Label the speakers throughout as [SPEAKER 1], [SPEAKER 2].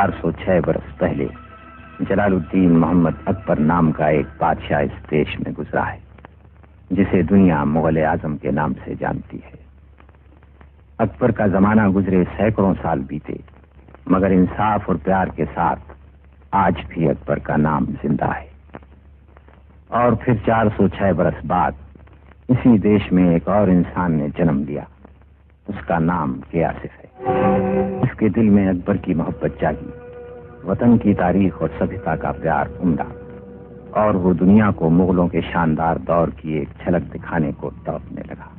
[SPEAKER 1] 406 बरस पहले जलालुद्दीन मोहम्मद अकबर नाम का एक बादशाह इस देश में गुजरा है, जिसे दुनिया मुगल आजम के नाम से जानती है। अकबर का जमाना गुजरे सैकड़ों साल बीते, मगर इंसाफ और प्यार के साथ आज भी अकबर का नाम जिंदा है। और फिर 406 बरस बाद इसी देश में एक और इंसान ने जन्म लिया। उसका नाम गियासिफ है। इसके दिल में अकबर की मोहब्बत जागी, वतन की तारीख और सभ्यता का प्यार उमड़ा, और वो दुनिया को मुगलों के शानदार दौर की एक झलक दिखाने को तड़पने लगा।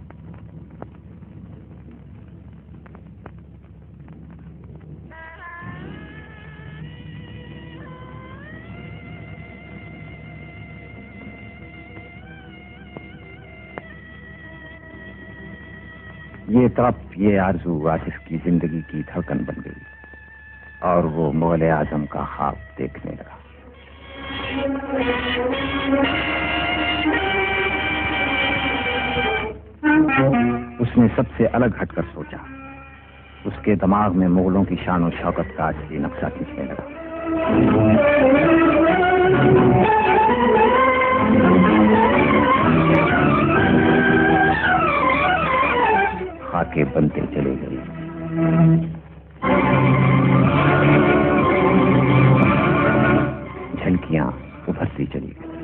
[SPEAKER 1] ये तड़प, ये आरज़ू आसिफ की जिंदगी की धड़कन बन गई और वो मुगल आजम का ख्वाब देखने लगा। उसने सबसे अलग हटकर सोचा। उसके दिमाग में मुगलों की शान और शौकत का असली नक्शा खींचने लगा। खाके बनते चले गए। झलकियां उभरती चली गई।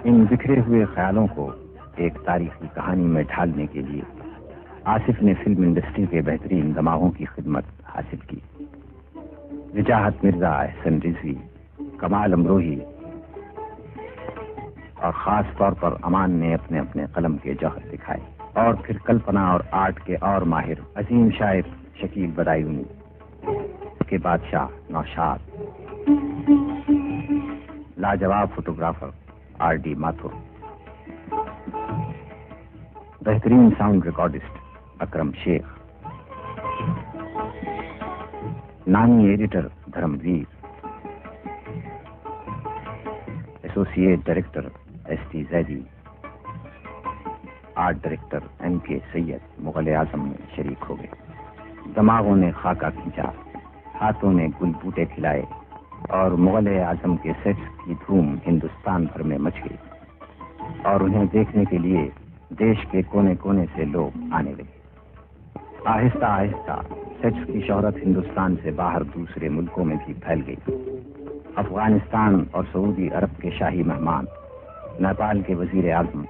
[SPEAKER 1] इन बिखरे हुए ख्यालों को एक तारीखी कहानी में ढालने के लिए आसिफ ने फिल्म इंडस्ट्री के बेहतरीन दिमागों की खिदमत हासिल की। विजाहत मिर्जा, एहसन रिजवी, कमाल अमरोही और खास तौर पर अमान ने अपने अपने कलम के जौहर दिखाए। और फिर कल्पना और आर्ट के और माहिर अजीम शायर शकील बदायूनी के बादशाह नौशाद, लाजवाब फोटोग्राफर आर.डी. माथुर, बेहतरीन साउंड रिकॉर्डिस्ट अकरम शेख, नामी editor Dharmavir, associate director S T. Zaidi, art director M K. Syed Mughal Azam में शरीक हो गए। दिमागों ने खाका खींचा, हाथों ने गुल बूटे खिलाए और मुगल आजम के सेट्स की धूम हिंदुस्तान भर में मच गई और उन्हें देखने के लिए देश के कोने कोने से लोग आने लगे। आहिस्ता आहिस्ता सेट्स की शोहरत हिंदुस्तान से बाहर दूसरे मुल्कों में भी फैल गई। अफगानिस्तान और सऊदी अरब के शाही मेहमान, नेपाल के वजीर आजम,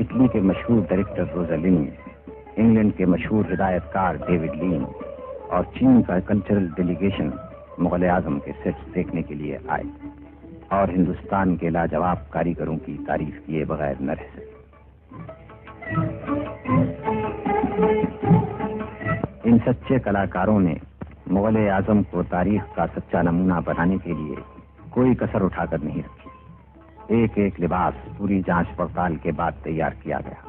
[SPEAKER 1] इटली के मशहूर डायरेक्टर रोजालिनी, इंग्लैंड के मशहूर हिदायतकार डेविड लीन और चीन का कल्चरल डेलीगेशन मुगल आजम के सेट्स देखने के लिए आए और हिंदुस्तान के लाजवाब कारीगरों की तारीफ किए बगैर न रह सके। इन सच्चे कलाकारों ने मुगल आजम को तारीख का सच्चा नमूना बनाने के लिए कोई कसर उठाकर नहीं रखी। एक एक लिबास पूरी जांच पड़ताल के बाद तैयार किया गया।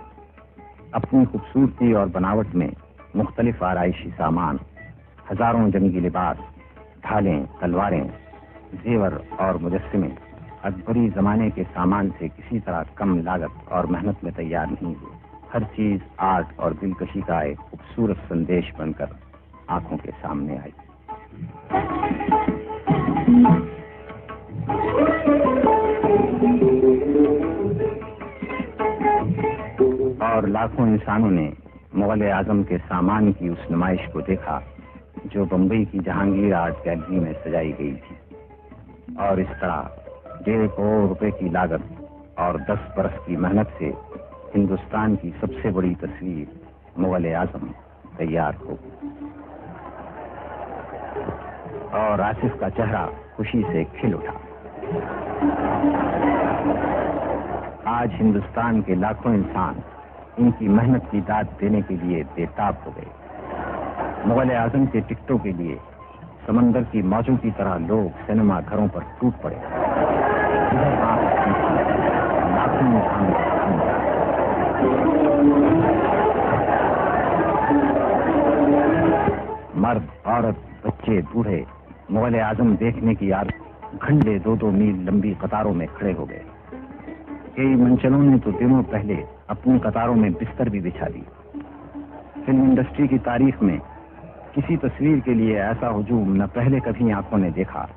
[SPEAKER 1] अपनी खूबसूरती और बनावट में मुख्तलिफ आराइशी सामान, हजारों जंगी लिबास, ढालें, तलवारें, जेवर और मुजस्समे अकबरी जमाने के सामान से किसी तरह कम लागत और मेहनत में तैयार नहीं हुए। हर चीज आर्ट और दिलकशी का एक खूबसूरत संदेश बनकर आंखों के सामने आई। और लाखों इंसानों ने मुगल आजम के सामान की उस नुमाइश को देखा जो बंबई की जहांगीर आर्ट गैलरी में सजाई गई थी। और इस तरह 1.5 करोड़ रुपए की लागत और 10 बरस की मेहनत से हिंदुस्तान की सबसे बड़ी तस्वीर मुगल आजम तैयार हो गई। और आसिफ का चेहरा खुशी से खिल उठा। आज हिंदुस्तान के लाखों इंसान इनकी मेहनत की दाद देने के लिए बेताब हो गए। मुगल आजम के टिकटों के लिए समंदर की मौजों की तरह लोग सिनेमा घरों पर टूट पड़े। धूमधाम से मर्द, औरत, बच्चे, बूढ़े मुगल आजम देखने की यार घंटे 2-2 मील लंबी कतारों में खड़े हो गए। कई मंचलों ने तो दिनों पहले अपनी कतारों में बिस्तर भी बिछा दी। फिल्म इंडस्ट्री की तारीख में किसी तस्वीर के लिए ऐसा हुजूम न पहले कभी आंखों ने देखा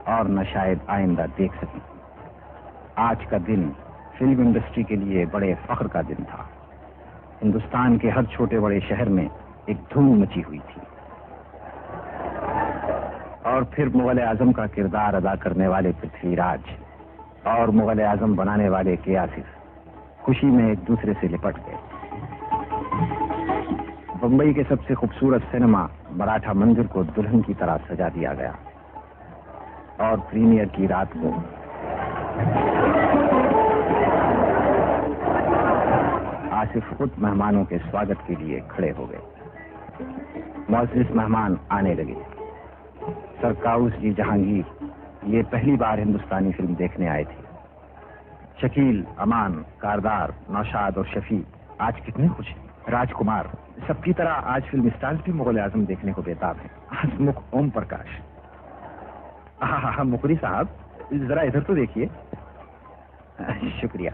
[SPEAKER 1] और न शायद आइंदा देख सकी। आज का दिन फिल्म इंडस्ट्री के लिए बड़े फख्र का दिन था। हिंदुस्तान के हर छोटे बड़े शहर में एक धूम मची हुई थी। और फिर मुगल आजम का किरदार अदा करने वाले पृथ्वीराज और मुगल आजम बनाने वाले के आसिफ खुशी में एक दूसरे से लिपट गए। बंबई के सबसे खूबसूरत सिनेमा मराठा मंदिर को दुल्हन की तरह सजा दिया गया और प्रीमियर की रात को आसिफ खुद मेहमानों के स्वागत के लिए खड़े हो गए। मुअज़्ज़िज़ मेहमान आने लगे। सरकाउस जी जहांगीर ये पहली बार हिंदुस्तानी फिल्म देखने आए थे। शकील, अमान, कारदार, नौशाद और शफी आज कितने खुश हैं। राजकुमार, सबकी तरह आज फिल्म स्टार्स भी मुगल आजम देखने को बेताब हैं। हसमुख, ओम प्रकाश। हाँ, मुकरी साहब जरा इधर तो देखिए। शुक्रिया।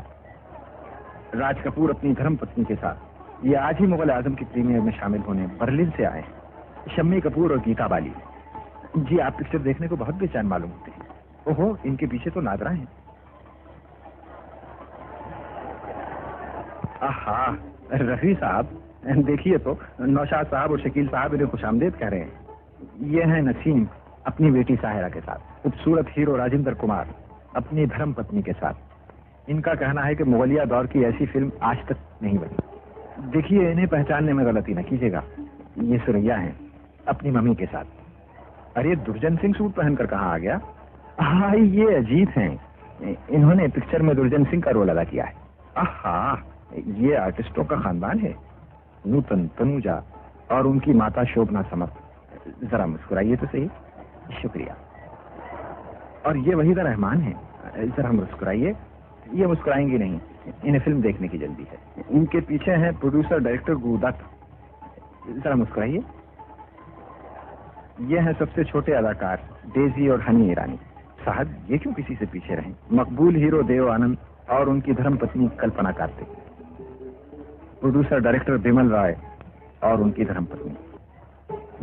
[SPEAKER 1] राज कपूर अपनी धर्म पत्नी के साथ ये आज ही मुगल आजम की प्रीमियर में शामिल होने बर्लिन से आए हैं। शम्मी कपूर और गीता बाली। जी, आप पिक्चर देखने को बहुत बेचैन मालूम होते हैं। ओहो, इनके पीछे तो नादरा हैं। आहा, रफी साहब देखिए तो, नौशाद साहब और शकील साहब इन्हें खुशामदीद कह रहे हैं। ये हैं नसीम अपनी बेटी साहिरा के साथ, खूबसूरत हीरो राजेंद्र कुमार अपनी धर्म पत्नी के साथ। इनका कहना है कि मुगलिया दौर की ऐसी फिल्म आज तक नहीं बनी। देखिए, इन्हें पहचानने में गलती न कीजिएगा। ये सुरैया हैं अपनी मम्मी के साथ। अरे, दुर्जन सिंह सूट पहनकर कहाँ आ गया? हाँ, ये अजीत हैं। इन्होंने पिक्चर में दुर्जन सिंह का रोल अदा किया है। आहा, ये आर्टिस्टों का खानदान है। नूतन, तनुजा और उनकी माता शोभना समर्थ। जरा मुस्कुराइए तो सही। शुक्रिया। और ये वहीदा रहमान है। जरा मुस्कुराइए। ये मुस्कुराएंगी नहीं, इन्हें फिल्म देखने की जल्दी है। इनके पीछे हैं प्रोड्यूसर डायरेक्टर गुरुदत्त। जरा मुस्कुराइए। ये हैं सबसे छोटे अदाकार डेजी और हनी ईरानी। साहब, ये क्यों किसी से पीछे रहे? मकबूल हीरो देव आनंद और उनकी धर्म पत्नी कल्पना कार्तिक। प्रोड्यूसर डायरेक्टर बिमल राय और उनकी धर्म पत्नी।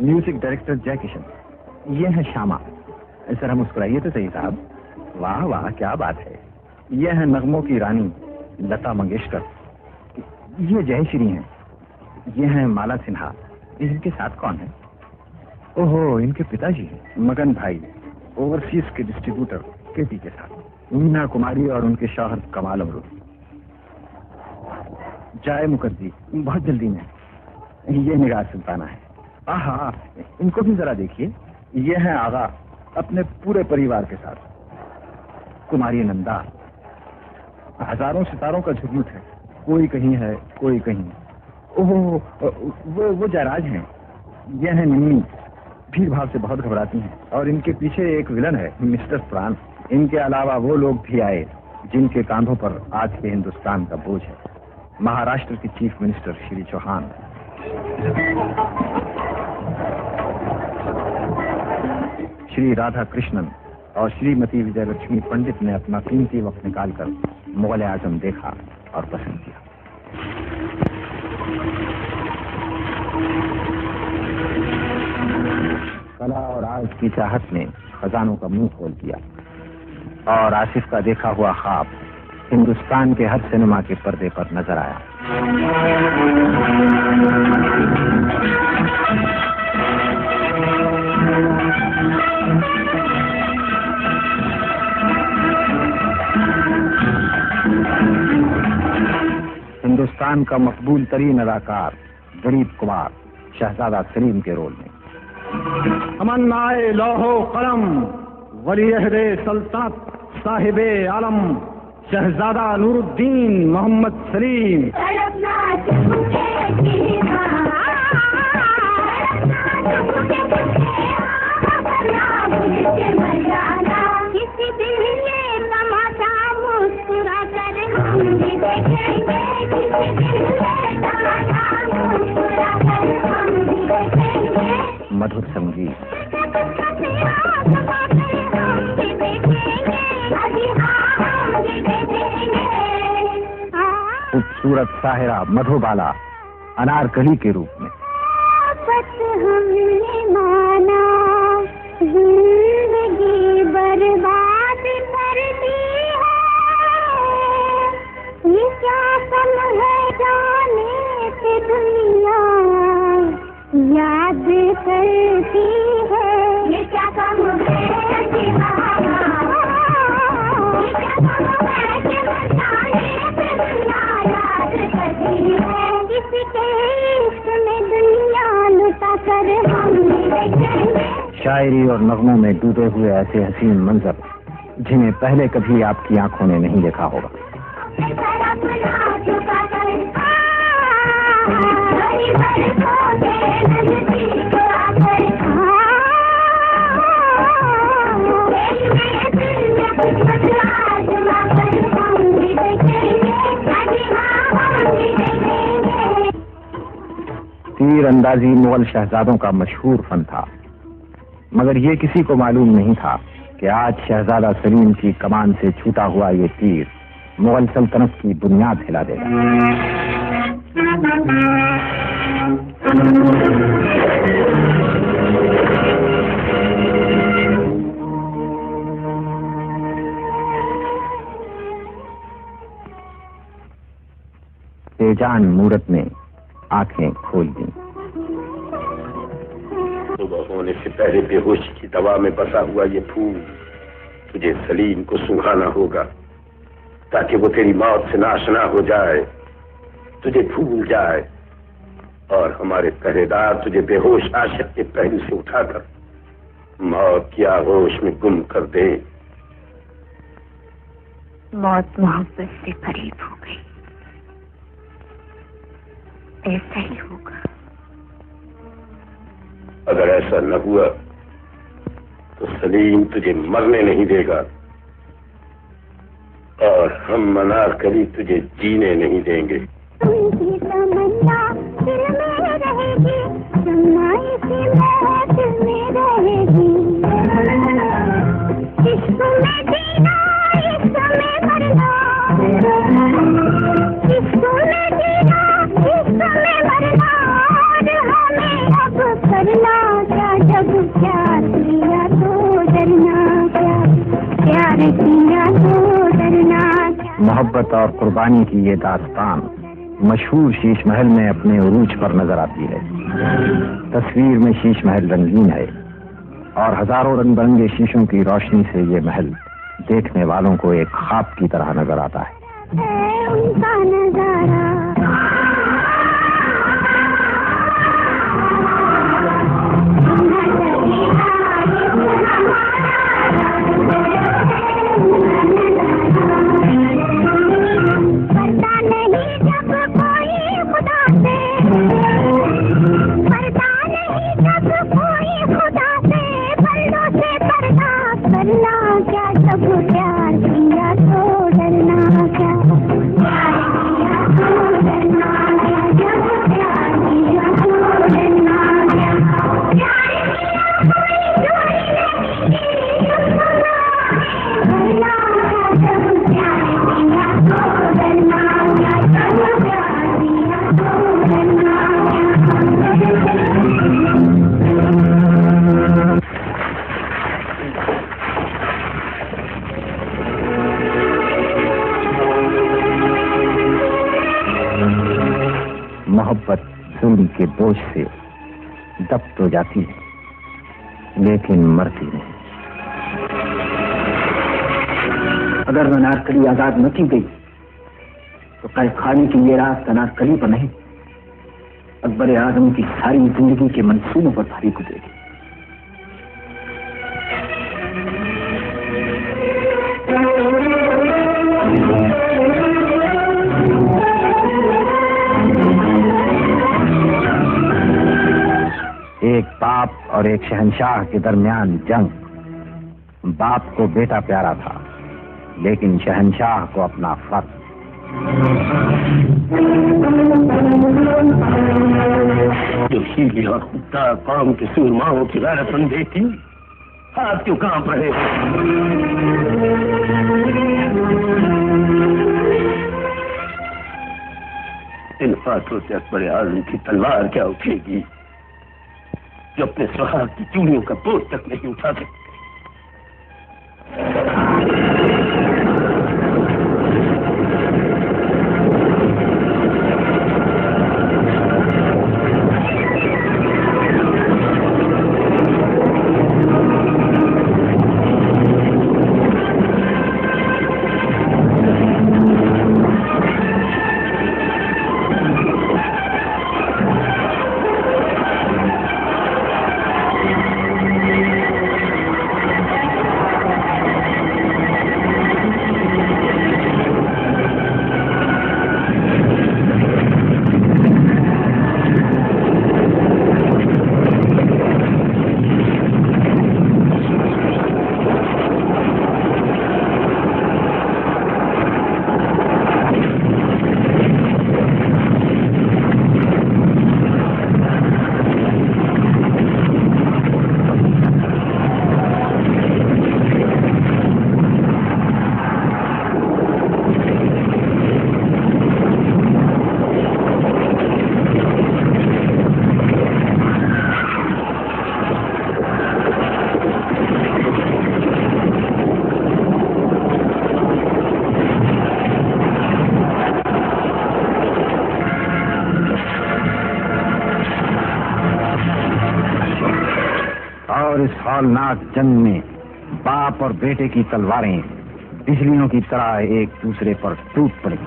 [SPEAKER 1] म्यूजिक डायरेक्टर जय किशन। ये है श्यामा। जरा मुस्कुराइए तो सही साहब। वाह वाह, क्या बात है। ये है नगमों की रानी लता मंगेशकर। ये जयश्री हैं। ये हैं माला सिन्हा। इनके साथ कौन है? ओहो, इनके पिताजी हैं मगन भाई, ओवरसीज के डिस्ट्रीब्यूटर केटी के साथ। मीना कुमारी और उनके शौहर कमाल अमरूद। जाए मुखर्जी बहुत जल्दी में। ये निगाह सुल्ताना है। आहा, इनको भी जरा देखिए। ये है आगा अपने पूरे परिवार के साथ। कुमारी नंदा। हजारों सितारों का झुरमुट है, कोई कहीं है कोई कहीं। ओहो, वो जयराज हैं। ये है निम्मी, भीड़ भाव से बहुत घबराती हैं। और इनके पीछे एक विलन है मिस्टर प्राण। इनके अलावा वो लोग भी आए जिनके कांधों पर आज के हिंदुस्तान का बोझ है। महाराष्ट्र के चीफ मिनिस्टर श्री चौहान, श्री राधा कृष्णन और श्रीमती विजयलक्ष्मी पंडित ने अपना कीमती वक्त निकालकर मुगल आजम देखा और पसंद किया। कला और आर्ट की चाहत ने खजानों का मुंह खोल दिया और आसिफ का देखा हुआ ख्वाब हिंदुस्तान के हर सिनेमा के पर्दे पर नजर आया। हिंदुस्तान का मकबूल तरीन अदाकार गरीब कुमार शहजादा सलीम के रोल में।
[SPEAKER 2] तमन्नाए लौहो कलम वली-ए-अहदे सल्तनत साहिबे आलम शहजादा नूरुद्दीन मोहम्मद सलीम। किसी दिन ये तमाशा मुस्कुरा कर
[SPEAKER 1] खूबसूरत साहिरा मधुबाला अनारकली के रूप में।
[SPEAKER 3] हमने माना जिंदगी बर्बाद कर दी है, ये क्या सम है जाने से दुनिया याद करती है, ये क्या सम है
[SPEAKER 1] शायरी और नगमों में डूबे हुए ऐसे हसीन मंजर जिन्हें पहले कभी आपकी आंखों ने नहीं देखा होगा। तीर अंदाजी मुगल शहजादों का मशहूर फन था, मगर ये किसी को मालूम नहीं था कि आज शहजादा सलीम की कमान से छूटा हुआ ये तीर मुगल सल्तनत की बुनियाद हिला देगा। बेजान मूरत ने आंखें खोल दी।
[SPEAKER 4] सुबह होने से पहले बेहोशी की दवा में बसा हुआ ये फूल तुझे सलीम को सुंघाना होगा, ताकि वो तेरी मौत से नाशना हो जाए, तुझे भूल जाए और हमारे पहरेदार तुझे बेहोश आशिक के पहलू से उठाकर मौत की आगोश में गुम कर दे।
[SPEAKER 3] मौत मोहब्बत से करीब हो गई, ऐसा ही होगा।
[SPEAKER 4] अगर ऐसा न हुआ तो सलीम तुझे मरने नहीं देगा और हम अनारकली तुझे जीने नहीं देंगे।
[SPEAKER 3] उनकी तमन्ना दिल में रहेगी, तमन्ना इसी महफिल में रहेगी। इश्क में जीना, इश्क में मरना, इश्क में जीना, इश्क में मरना, और हमें अब करना क्या, जब प्यार किया तो डरना क्या, प्यार किया तो डरना क्या।
[SPEAKER 1] मोहब्बत और कुर्बानी की ये दास्तान मशहूर शीश महल में अपने उरूज पर नजर आती है। तस्वीर में शीश महल रंगीन है और हजारों रंग बिरंगे शीशों की रोशनी से ये महल देखने वालों को एक ख्वाब की तरह नजर आता है।
[SPEAKER 3] उनका नजारा
[SPEAKER 1] मोहब्बत जुल्म के बोझ से दब तो जाती है, लेकिन मरती नहीं।
[SPEAKER 5] अगर अनारकली आजाद न की गई तो कैद खाने की ये रात अनारकली पर नहीं, अकबर आजम की सारी जिंदगी के मंसूबों पर भारी गुजरेगी।
[SPEAKER 1] एक बाप और एक शहंशाह के दरमियान जंग। बाप को बेटा प्यारा था, लेकिन शहंशाह को अपना फर्ज।
[SPEAKER 4] जो हीली और खुदा कौम के सूरमाओं की गैरतमंद देखी, हाथ क्यों कांप रहे? बात हो तो अकबर आजम की तलवार क्या उठेगी जो अपने सुहाग की चूड़ियों का बोझ तक नहीं उठा सकते।
[SPEAKER 2] और इस हौलनाक जंग में बाप और बेटे की तलवारें बिजलियों की तरह एक दूसरे पर टूट पड़ी।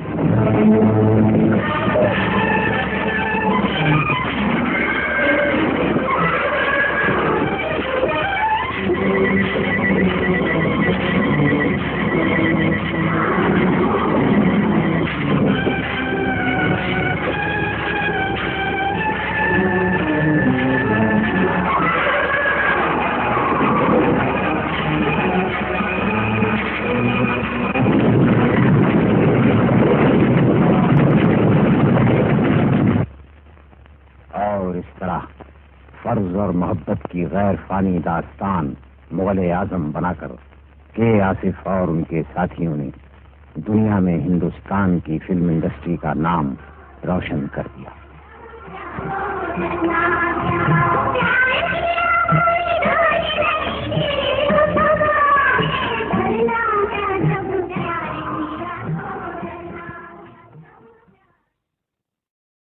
[SPEAKER 2] फर्ज और मोहब्बत की गैर फानी दास्तान मुगल आजम बनाकर के आसिफ और उनके साथियों ने दुनिया में हिंदुस्तान की फिल्म इंडस्ट्री का नाम रोशन कर दिया।